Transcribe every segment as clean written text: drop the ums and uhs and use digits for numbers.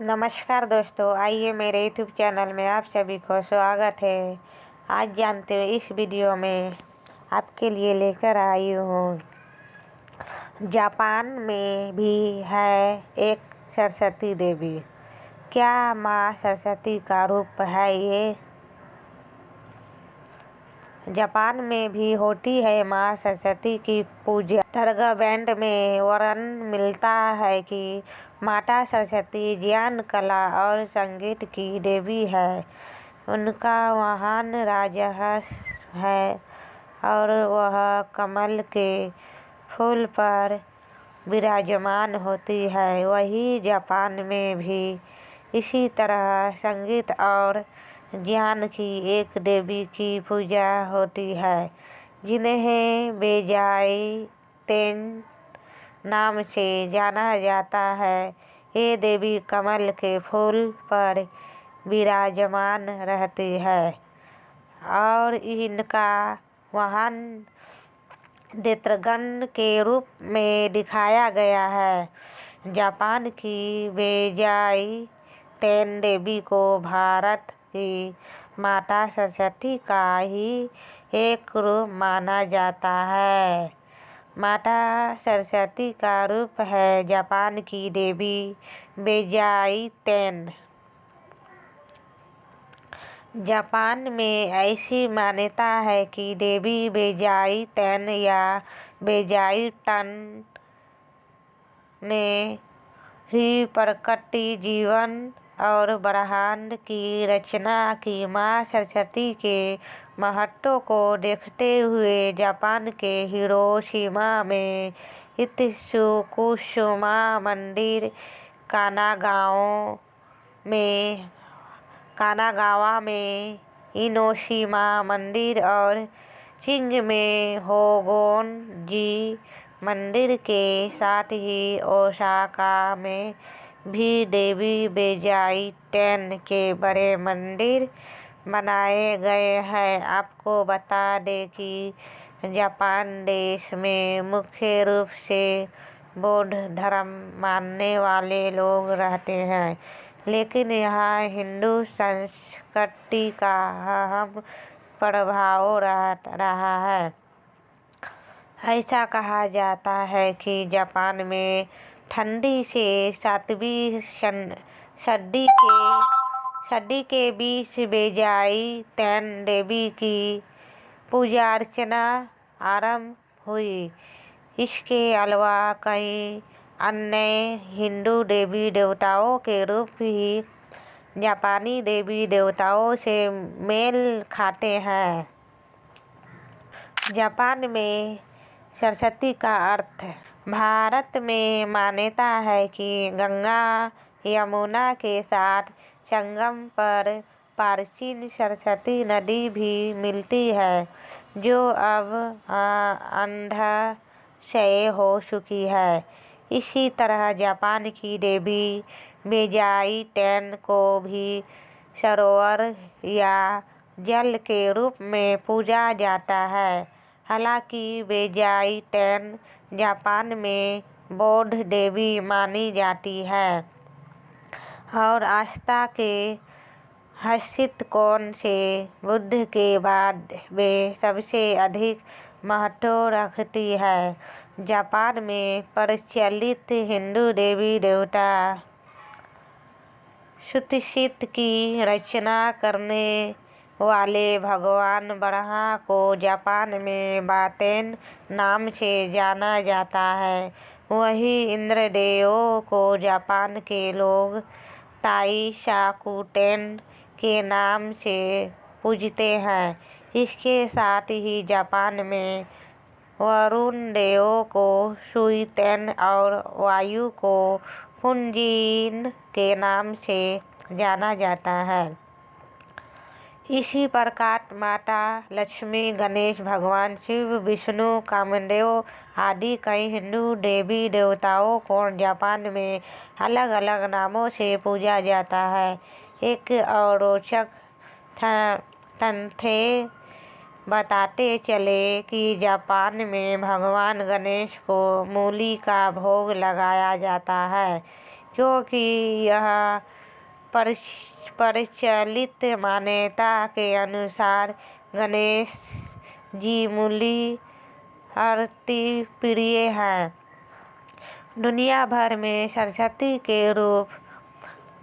नमस्कार दोस्तों, आइए मेरे यूट्यूब चैनल में आप सभी को स्वागत है। आज जानते हो इस वीडियो में आपके लिए लेकर आई हूँ। जापान में भी है एक सरस्वती देवी। क्या माँ सरस्वती का रूप है ये? जापान में भी होती है माँ सरस्वती की पूजा। दरगाह बैंड में वर्णन मिलता है कि माता सरस्वती ज्ञान, कला और संगीत की देवी है। उनका महान राजहंस है और वह कमल के फूल पर विराजमान होती है। वहीं जापान में भी इसी तरह संगीत और ज्ञान की एक देवी की पूजा होती है, जिन्हें बेजाई तेन नाम से जाना जाता है। ये देवी कमल के फूल पर विराजमान रहती है और इनका महान नेत्रगण के रूप में दिखाया गया है। जापान की बेजाई तेन देवी को भारत की माता सरस्वती का ही एक रूप माना जाता है। माता सरस्वती का रूप है जापान की देवी बेजाई तेन। जापान में ऐसी मान्यता है कि देवी बेजाई तेन या बेजाई टन ने ही प्रकृति, जीवन और ब्रह्मांड की रचना की। माँ सरस्वती के महत्व को देखते हुए जापान के हिरोशिमा में स्थित फुकुशिमा मंदिर, कानागावा में इनोशिमा मंदिर और चिंग में होगोन-जी मंदिर के साथ ही ओसाका में भी देवी बेजाई तेन के बड़े मंदिर बनाए गए हैं। आपको बता दें कि जापान देश में मुख्य रूप से बौद्ध धर्म मानने वाले लोग रहते हैं, लेकिन यहाँ हिंदू संस्कृति का अहम प्रभाव रहा है। ऐसा कहा जाता है कि जापान में ठंडी से 7वीं सदी के बीच बेजाई तेन देवी की पूजा अर्चना आरंभ हुई। इसके अलावा कई अन्य हिंदू देवी देवताओं के रूप भी जापानी देवी देवताओं से मेल खाते हैं। जापान में सरस्वती का अर्थ। भारत में मान्यता है कि गंगा यमुना के साथ संगम पर प्राचीन सरस्वती नदी भी मिलती है, जो अब अंधक्षय हो चुकी है। इसी तरह जापान की देवी बेजाई तेन को भी सरोवर या जल के रूप में पूजा जाता है। हालांकि बेजाई तेन जापान में बौद्ध देवी मानी जाती है और आस्था के दृष्टिकोण से बुद्ध के बाद वे सबसे अधिक महत्व रखती है। जापान में प्रचलित हिंदू देवी देवता सुतसित की रचना करने वाले भगवान ब्रह्मा को जापान में बातेन नाम से जाना जाता है। वहीं इंद्रदेव को जापान के लोग ताई शाकुटेन के नाम से पूजते हैं। इसके साथ ही जापान में वरुण देव को सुइतेन और वायु को फुनजिन के नाम से जाना जाता है। इसी प्रकार माता लक्ष्मी, गणेश भगवान, शिव, विष्णु, कामदेव आदि कई हिंदू देवी देवताओं को जापान में अलग अलग नामों से पूजा जाता है। एक और रोचक तथ्य बताते चले कि जापान में भगवान गणेश को मूली का भोग लगाया जाता है। क्योंकि यह प्रचलित मान्यता के अनुसार गणेश जी मूल्य अति प्रिय हैं। दुनिया भर में सरस्वती के रूप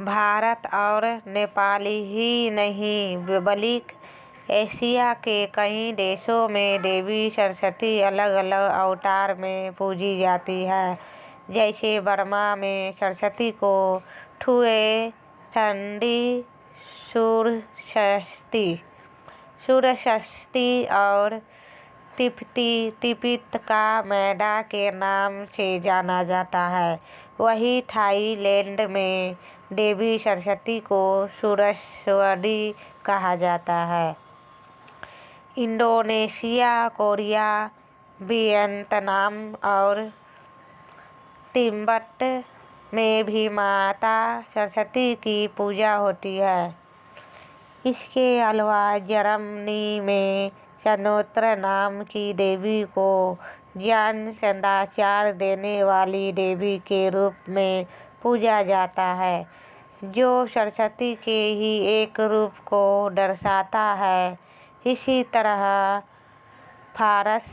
भारत और नेपाल ही नहीं बल्कि एशिया के कई देशों में देवी सरस्वती अलग अलग अवतार में पूजी जाती है। जैसे बर्मा में सरस्वती को ठुए ठंडी सूरषष्ठी और तिपितका मैडा के नाम से जाना जाता है। वहीं थाईलैंड में देवी सरस्वती को सुरस्वती कहा जाता है। इंडोनेशिया, कोरिया, वियतनाम और तिब्बत में भी माता सरस्वती की पूजा होती है। इसके अलावा जर्मनी में शनोत्तर नाम की देवी को ज्ञान सदाचार देने वाली देवी के रूप में पूजा जाता है, जो सरस्वती के ही एक रूप को दर्शाता है। इसी तरह फ्रांस,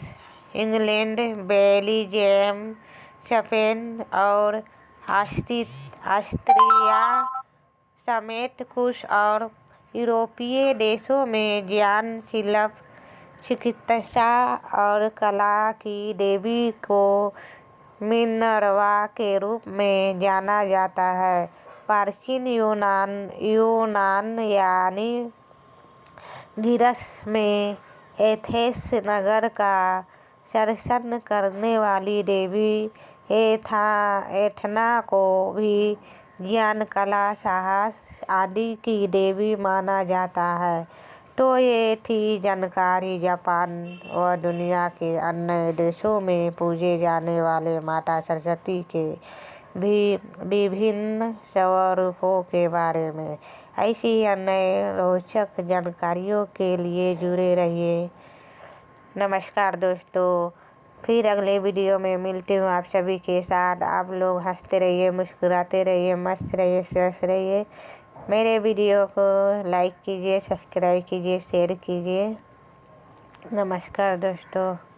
इंग्लैंड, बेल्जियम, स्पेन और ऑस्ट्रिया समेत कुछ और यूरोपीय देशों में ज्ञान, शिल्प, चिकित्सा और कला की देवी को मिनर्वा के रूप में जाना जाता है। प्राचीन यूनान यानी ग्रीस में एथेंस नगर का शासन करने वाली देवी एथना को भी ज्ञान, कला, साहस आदि की देवी माना जाता है। तो ये थी जानकारी जापान व दुनिया के अन्य देशों में पूजे जाने वाले माता सरस्वती के भी विभिन्न स्वरूपों के बारे में। ऐसी अन्य रोचक जानकारियों के लिए जुड़े रहिए। नमस्कार दोस्तों, फिर अगले वीडियो में मिलती हूँ आप सभी के साथ। आप लोग हंसते रहिए, मुस्कुराते रहिए, मस्त रहिए, स्वस्थ रहिए। मेरे वीडियो को लाइक कीजिए, सब्सक्राइब कीजिए, शेयर कीजिए। नमस्कार दोस्तों।